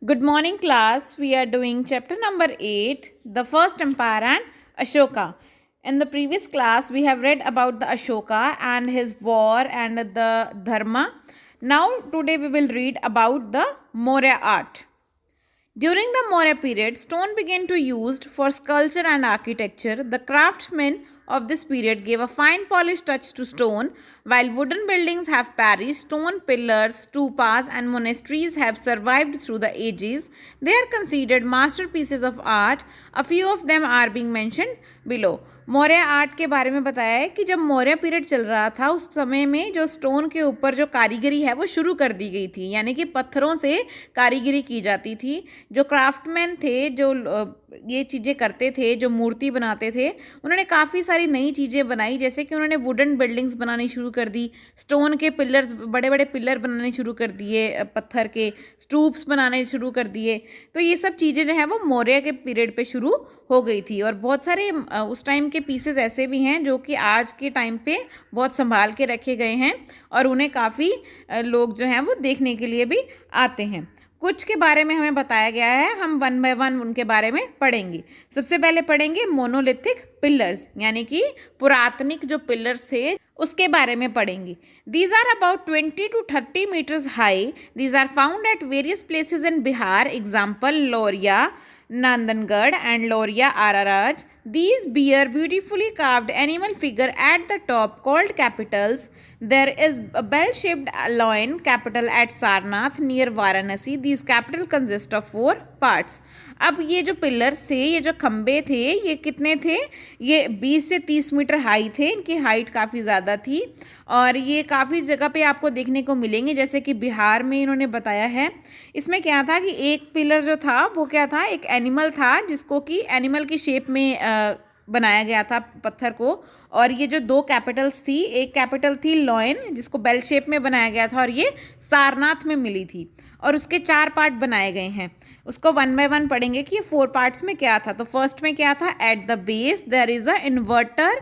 Good morning, class. We are doing chapter number 8, the first empire and Ashoka. In the previous class, we have read about the Ashoka and his war and the Dharma. Now, today we will read about the Maurya art. During the Maurya period, stone began to used for sculpture and architecture. The craftsmen of this period gave a fine polished touch to stone. While wooden buildings have perished, stone pillars, stupas, and monasteries have survived through the ages. They are considered masterpieces of art. A few of them are being mentioned below. Maurya art के बारे में बताया है कि जब Maurya period चल रहा था उस समय में जो स्टोन के ऊपर जो कारीगरी है वो शुरू कर दी गई थी, यानी कि पत्थरों से कारीगरी की जाती थी। जो क्राफ्टमैन थे, जो ये चीज़ें करते थे, जो मूर्ति बनाते थे, उन्होंने काफ़ी सारी नई चीज़ें बनाई। जैसे कि उन्होंने वुडन बिल्डिंग्स बनानी शुरू कर दी, स्टोन के पिलर्स, बड़े बड़े पिलर बनाने शुरू कर दिए, पत्थर के स्टूप्स बनाने शुरू कर दिए। तो ये सब चीज़ें जो है वो मौर्य के पीरियड पे शुरू हो गई थी। और बहुत सारे उस टाइम के पीसेस ऐसे भी हैं जो कि आज के टाइम पे बहुत संभाल के रखे गए हैं और उन्हें काफ़ी लोग जो हैं वो देखने के लिए भी आते हैं। कुछ के बारे में हमें बताया गया है, हम वन बाय वन उनके बारे में पढ़ेंगे। सबसे पहले पढ़ेंगे मोनोलिथिक पिलर्स, यानी कि पुरातनिक जो पिलर्स थे उसके बारे में पढ़ेंगे। These are about 20 to 30 metres high. These are found at various places in Bihar, example Lauriya, Nandangad and Loria Araraj. These bear beautifully carved animal figure at the top called capitals. There is a bell-shaped loin capital at Sarnath near Varanasi. These capital consist of 4 parts. अब ये जो pillars थे, ये जो खम्बे थे, ये कितने थे? ये 20 से 30 मीटर हाई थे। इनकी हाइट काफ़ी ज़्यादा थी और ये काफ़ी जगह पे आपको देखने को मिलेंगे, जैसे कि बिहार में इन्होंने बताया है। इसमें क्या था कि एक पिलर जो था वो क्या था, एक एनिमल था जिसको कि एनिमल की शेप में बनाया गया था पत्थर को। और ये जो 2 कैपिटल्स थी, एक कैपिटल थी लॉयन जिसको बेल शेप में बनाया गया था और ये सारनाथ में मिली थी। और उसके 4 पार्ट बनाए गए हैं, उसको वन बाय वन पढ़ेंगे कि ये 4 पार्ट्स में क्या था। तो फर्स्ट में क्या था, at the base there is a inverted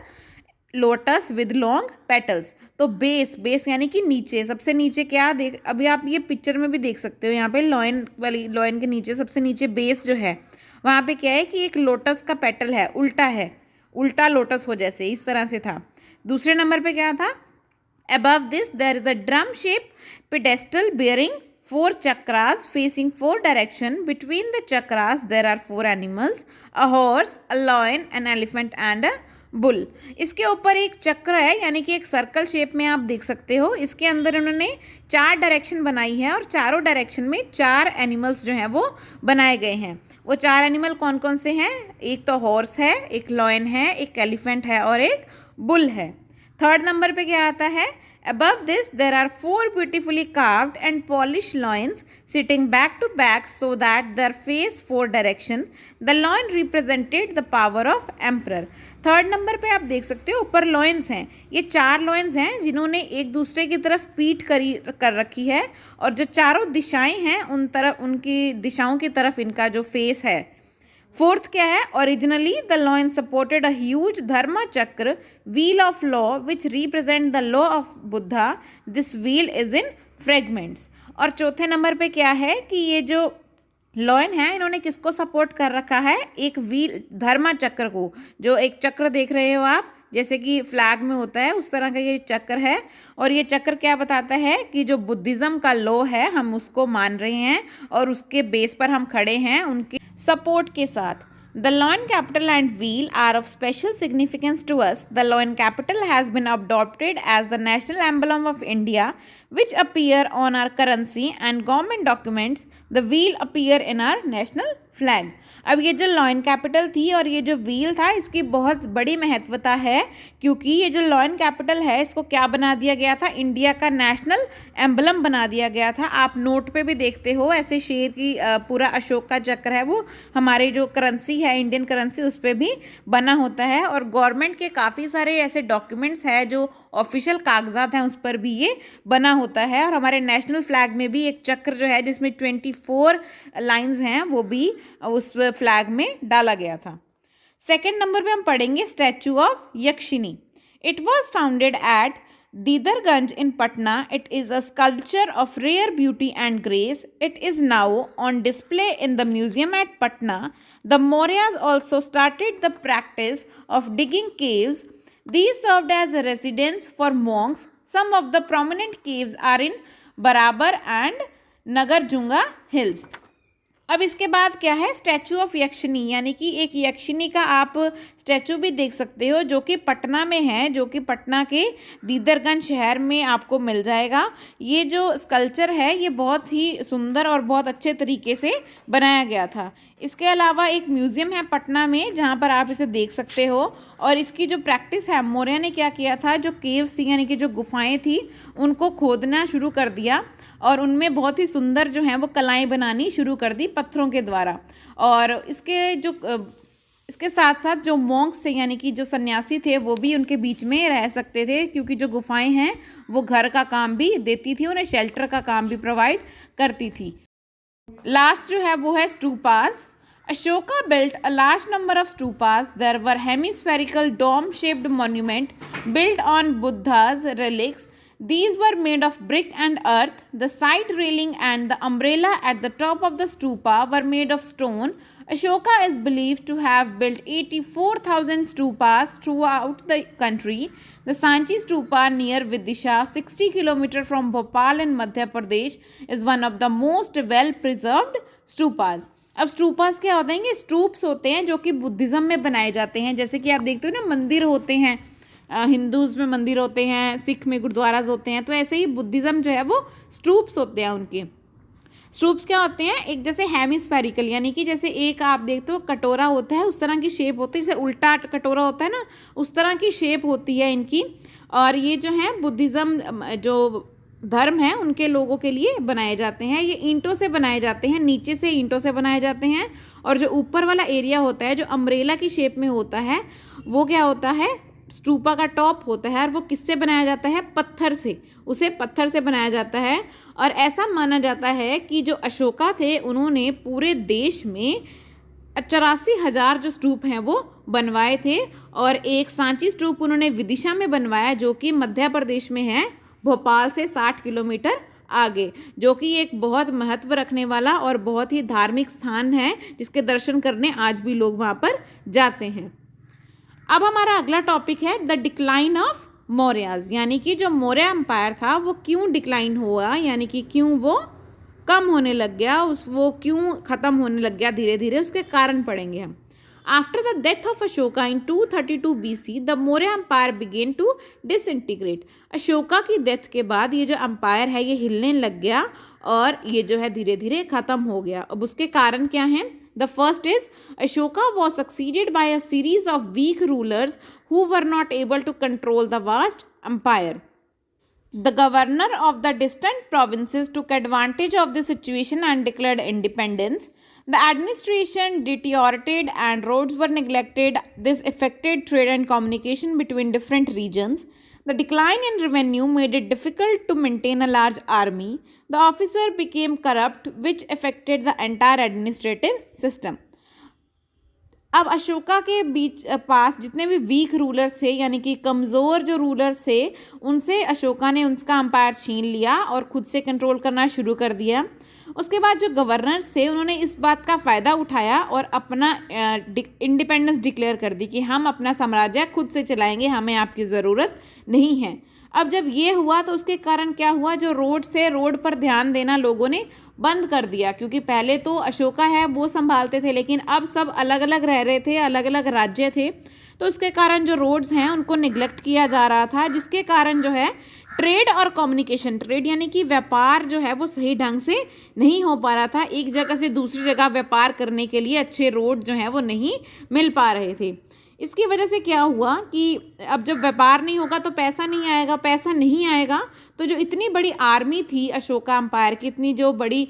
lotus with long petals. तो बेस यानी कि नीचे, सबसे नीचे क्या देख, अभी आप ये पिक्चर में भी देख सकते हो, यहाँ पे लॉयन वाली, लॉयन के नीचे सबसे नीचे बेस जो है वहाँ पे क्या है कि एक लोटस का पेटल है, उल्टा लोटस हो जैसे, इस तरह से था। दूसरे नंबर पे क्या था, above this there is a drum shape pedestal bearing 4 chakras facing 4 direction. Between the chakras there are 4 animals, a horse, a lion, an elephant and a bull. इसके ऊपर एक चक्र है, यानी कि एक सर्कल शेप में आप देख सकते हो। इसके अंदर उन्होंने 4 डायरेक्शन बनाई है और चारों डायरेक्शन में 4 एनिमल्स जो हैं वो बनाए गए हैं। वो 4 एनिमल कौन कौन से हैं, एक तो हॉर्स है, एक लॉयन है, एक एलिफेंट है और एक बुल है। थर्ड नंबर पे क्या आता है, above this there are 4 beautifully carved and polished loins sitting back to back so that their face 4 direction. The loin represented the power of emperor. Third number पे आप देख सकते हो ऊपर लॉइन्स हैं, ये 4 लॉइन्स हैं जिन्होंने एक दूसरे की तरफ पीठ कर रखी है और जो चारों दिशाएं हैं उन तरफ, उनकी दिशाओं की तरफ इनका जो फेस है। फोर्थ क्या है, originally the lion supported a huge dharma chakra wheel of law which represent the law of Buddha. This wheel is in fragments. और चौथे नंबर पे क्या है कि ये जो लॉयन है इन्होंने किसको सपोर्ट कर रखा है, एक व्हील, धर्म चक्र को। जो एक चक्र देख रहे हो आप, जैसे कि फ्लैग में होता है उस तरह का ये चक्र है। और ये चक्र क्या बताता है कि जो बुद्धिज़्म का लॉ है हम उसको मान रहे हैं और उसके बेस पर हम खड़े हैं, उनके सपोर्ट के साथ। The loin capital and wheel are of special significance to us. The loin capital has been adopted as the national emblem of India, which appear on our currency and government documents. The wheel appear in our national flag. अब ये जो lion capital थी और ये जो wheel था इसकी बहुत बड़ी महत्वता है, क्योंकि ये जो लॉयन कैपिटल है इसको क्या बना दिया गया था, इंडिया का नेशनल एम्बलम बना दिया गया था। आप नोट पे भी देखते हो ऐसे शेर की पूरा अशोक का चक्र है, वो हमारे जो करेंसी है इंडियन करेंसी उस पर भी बना होता है। और गवर्नमेंट के काफ़ी सारे ऐसे डॉक्यूमेंट्स हैं जो ऑफिशियल कागजात हैं उस पर भी ये बना होता है। और हमारे नेशनल फ्लैग में भी एक चक्र जो है जिसमें 24 लाइंस हैं वो भी उस फ्लैग में डाला गया था। सेकंड नंबर पे हम पढ़ेंगे statue of Yakshini. It was founded at Didarganj in Patna, it is a sculpture of rare beauty and grace. It is now on display in the museum at Patna. The Mauryas also started the practice of digging caves. These served as a residence for monks. Some of the prominent caves are in Barabar and Nagarjunga hills. अब इसके बाद क्या है, statue of यक्षिनी, यानी कि एक यक्षिनी का आप स्टैचू भी देख सकते हो जो कि पटना में है, जो कि पटना के दीदरगंज शहर में आपको मिल जाएगा। ये जो स्कल्पचर है ये बहुत ही सुंदर और बहुत अच्छे तरीके से बनाया गया था। इसके अलावा एक म्यूज़ियम है पटना में जहाँ पर आप इसे देख सकते हो। और इसकी जो प्रैक्टिस है, मौर्य ने क्या किया था, जो केव्स थी यानी कि जो गुफाएँ थी उनको खोदना शुरू कर दिया और उनमें बहुत ही सुंदर जो हैं वो कलाएँ बनानी शुरू कर दी पत्थरों के द्वारा। और इसके साथ साथ जो मॉन्क्स थे यानी कि जो सन्यासी थे वो भी उनके बीच में रह सकते थे, क्योंकि जो गुफाएं हैं वो घर का काम भी देती थी, उन्हें शेल्टर का काम भी प्रोवाइड करती थी। लास्ट जो है वो है stupas. Ashoka built a large number of stupas. There were hemispherical dome-shaped monuments built on Buddha's relics. These were made of brick and earth. The side railing and the umbrella at the top of the stupa were made of stone. Ashoka is believed to have built 84,000 stupas throughout the country. The Sanchi stupa near Vidisha, 60 km from Bhopal in Madhya Pradesh, is one of the most well-preserved stupas. अब स्टूपास क्या होते हैं, ये stoops होते हैं जो कि Buddhism में बनाए जाते हैं। जैसे कि आप देखते हो ना, मंदिर होते हैं, हिंदूज़ में मंदिर होते हैं, सिख में गुरुद्वाराज होते हैं, तो ऐसे ही बुद्धिज़्म जो है वो स्टूप्स होते हैं उनके। स्टूप्स क्या होते हैं, एक जैसे हेमिस्फेरिकल यानी कि जैसे एक आप देखते हो कटोरा होता है उस तरह की शेप होती है, जैसे उल्टा कटोरा होता है ना उस तरह की शेप होती है इनकी। और ये जो है बुद्धिज़्म जो धर्म है उनके लोगों के लिए बनाए जाते हैं। ये ईंटों से बनाए जाते हैं, नीचे से ईंटों से बनाए जाते हैं। और जो ऊपर वाला एरिया होता है जो अम्ब्रेला की शेप में होता है वो क्या होता है, स्टूपा का टॉप होता है। और वो किससे बनाया जाता है, पत्थर से, उसे पत्थर से बनाया जाता है। और ऐसा माना जाता है कि जो अशोका थे उन्होंने पूरे देश में 84,000 जो स्तूप हैं वो बनवाए थे। और एक सांची स्तूप उन्होंने विदिशा में बनवाया जो कि मध्य प्रदेश में है, भोपाल से 60 किलोमीटर आगे, जो कि एक बहुत महत्व रखने वाला और बहुत ही धार्मिक स्थान है जिसके दर्शन करने आज भी लोग वहाँ पर जाते हैं। अब हमारा अगला टॉपिक है द डिक्लाइन ऑफ मौर्याज, यानी कि जो मौर्य एम्पायर था वो क्यों डिक्लाइन हुआ, यानी कि क्यों वो कम होने लग गया, वो क्यों ख़त्म होने लग गया धीरे धीरे, उसके कारण पढ़ेंगे हम। After the death of Ashoka in 232 BC, the Maurya Empire began to disintegrate. Ashoka की डेथ के बाद ये जो एम्पायर है ये हिलने लग गया और ये जो है धीरे धीरे ख़त्म हो गया। अब उसके कारण क्या हैं? The first is Ashoka was succeeded by a series of weak rulers who were not able to control the vast empire. The governor of the distant provinces took advantage of the situation and declared independence. The administration deteriorated and roads were neglected. This affected trade and communication between different regions. The decline in revenue made it difficult to maintain a large army. The officer became corrupt, which affected the entire administrative system. अब अशोका के पास जितने भी week rulers थे यानी कि कमज़ोर जो rulers थे उनसे अशोका ने उसका एम्पायर छीन लिया और खुद से कंट्रोल करना शुरू कर दिया। उसके बाद जो गवर्नर्स थे उन्होंने इस बात का फ़ायदा उठाया और अपना इंडिपेंडेंस डिक्लेयर कर दी कि हम अपना साम्राज्य खुद से चलाएंगे, हमें आपकी ज़रूरत नहीं है। अब जब ये हुआ तो उसके कारण क्या हुआ, जो रोड पर ध्यान देना लोगों ने बंद कर दिया, क्योंकि पहले तो अशोका है वो संभालते थे लेकिन अब सब अलग अलग रह रहे थे, अलग अलग राज्य थे, तो उसके कारण जो रोड्स हैं उनको निगलेक्ट किया जा रहा था, जिसके कारण जो है ट्रेड और कम्युनिकेशन, ट्रेड यानी कि व्यापार जो है वो सही ढंग से नहीं हो पा रहा था। एक जगह से दूसरी जगह व्यापार करने के लिए अच्छे रोड जो हैं वो नहीं मिल पा रहे थे। इसकी वजह से क्या हुआ कि अब जब व्यापार नहीं होगा तो पैसा नहीं आएगा, पैसा नहीं आएगा तो जो इतनी बड़ी आर्मी थी अशोका एम्पायर की, इतनी जो बड़ी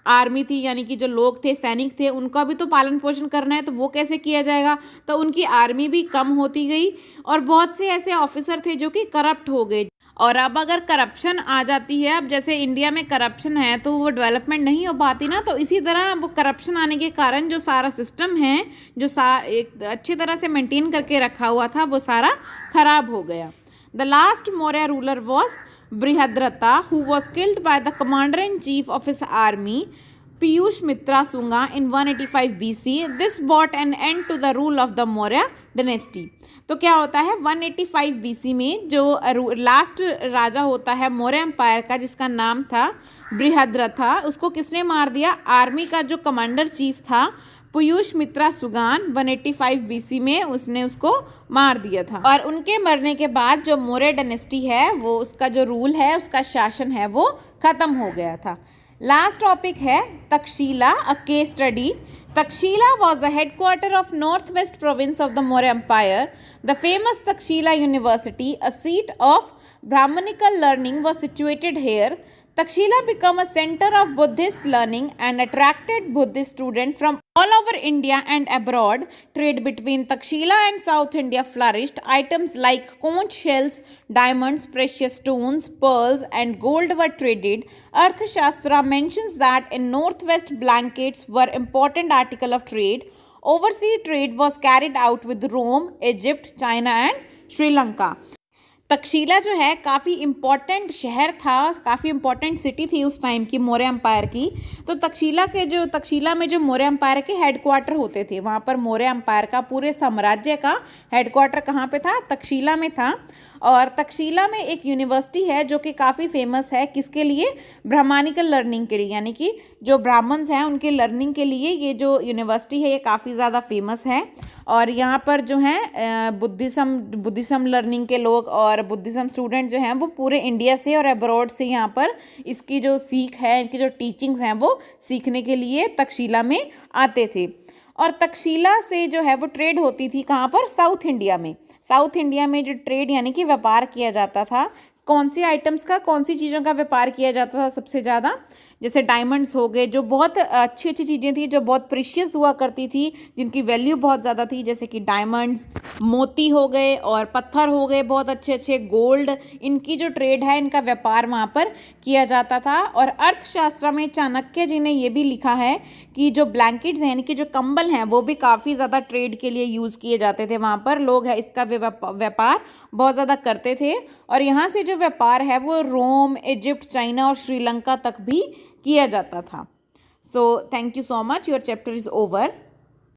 आर्मी थी यानी कि जो लोग थे, सैनिक थे, उनका भी तो पालन पोषण करना है, तो वो कैसे किया जाएगा, तो उनकी आर्मी भी कम होती गई और बहुत से ऐसे ऑफिसर थे जो कि करप्ट हो गए। और अब अगर करप्शन आ जाती है, अब जैसे इंडिया में करप्शन है तो वो डेवलपमेंट नहीं हो पाती ना, तो इसी तरह वो करप्शन आने के कारण जो सारा सिस्टम है जो एक अच्छी तरह से मेंटेन करके रखा हुआ था वो सारा खराब हो गया। The last Maurya ruler was Brihadrata, who was killed by the commander-in-chief of his army, Piyush Mitra Sunga, in 185 BC. This brought an end to the rule of the Maurya dynasty. तो क्या होता है 185 BC में जो last राजा होता है Maurya empire का, जिसका नाम था बृहद्रथा, उसको किसने मार दिया? आर्मी का जो कमांडर चीफ था पीयूष मित्रा सुगान 185 BC में उसने उसको मार दिया था। और उनके मरने के बाद जो मौर्य डायनेस्टी है वो उसका जो रूल है, उसका शासन है, वो खत्म हो गया था। लास्ट टॉपिक है Takshashila, a case study. Takshila was the headquarter of northwest province of the Maurya Empire. The famous Takshila University, a seat of Brahmanical learning, was situated here. Takshila became a center of Buddhist learning and attracted Buddhist students from all over India and abroad. Trade between Takshila and South India flourished. Items like conch shells, diamonds, precious stones, pearls, and gold were traded. Arthashastra mentions that in northwest blankets were important article of trade. Overseas trade was carried out with Rome, Egypt, China, and Sri Lanka. Takshashila जो है काफ़ी important शहर था, काफ़ी important city थी उस time की Maurya empire की। तो तक्षशिला में जो मौर्य एम्पायर के हेडक्वार्टर होते थे, वहाँ पर मौर्य एम्पायर का पूरे साम्राज्य का हेडक्वार्टर कहाँ पे था? तक्षशिला में था। और तक्षशिला में एक यूनिवर्सिटी है जो कि काफ़ी फेमस है, किसके लिए? ब्राह्मणिकल लर्निंग के लिए, यानी कि जो ब्राह्मण्स हैं उनके लर्निंग के लिए ये जो यूनिवर्सिटी है ये काफ़ी ज़्यादा फेमस है। और यहाँ पर जो है बुद्धिज़्म लर्निंग के लोग और बुद्धिज़्म स्टूडेंट जो हैं वो पूरे इंडिया से और अब्रॉड से यहाँ पर इसकी जो सीख है, इनकी जो टीचिंग्स हैं वो सीखने के लिए तक्षशिला में आते थे। और तक्षशिला से जो है वो ट्रेड होती थी कहाँ पर? साउथ इंडिया में। साउथ इंडिया में जो ट्रेड यानी कि व्यापार किया जाता था, कौन सी आइटम्स का, कौन सी चीज़ों का व्यापार किया जाता था सबसे ज़्यादा? जैसे डायमंड्स हो गए, जो बहुत अच्छी अच्छी चीज़ें थी, जो बहुत प्रीशियस हुआ करती थी, जिनकी वैल्यू बहुत ज़्यादा थी, जैसे कि डायमंड्स, मोती हो गए और पत्थर हो गए बहुत अच्छे अच्छे, गोल्ड, इनकी जो ट्रेड है, इनका व्यापार वहाँ पर किया जाता था। और अर्थशास्त्र में चाणक्य जी ने ये भी लिखा है कि जो ब्लैंकेट्स हैं यानी कि जो कंबल हैं वो भी काफ़ी ज़्यादा ट्रेड के लिए यूज़ किए जाते थे। वहाँ पर लोग है इसका व्यापार बहुत ज़्यादा करते थे। और यहाँ से जो व्यापार है वो रोम, इजिप्ट, चाइना और श्रीलंका तक भी किया जाता था। So thank you so much, your chapter is over.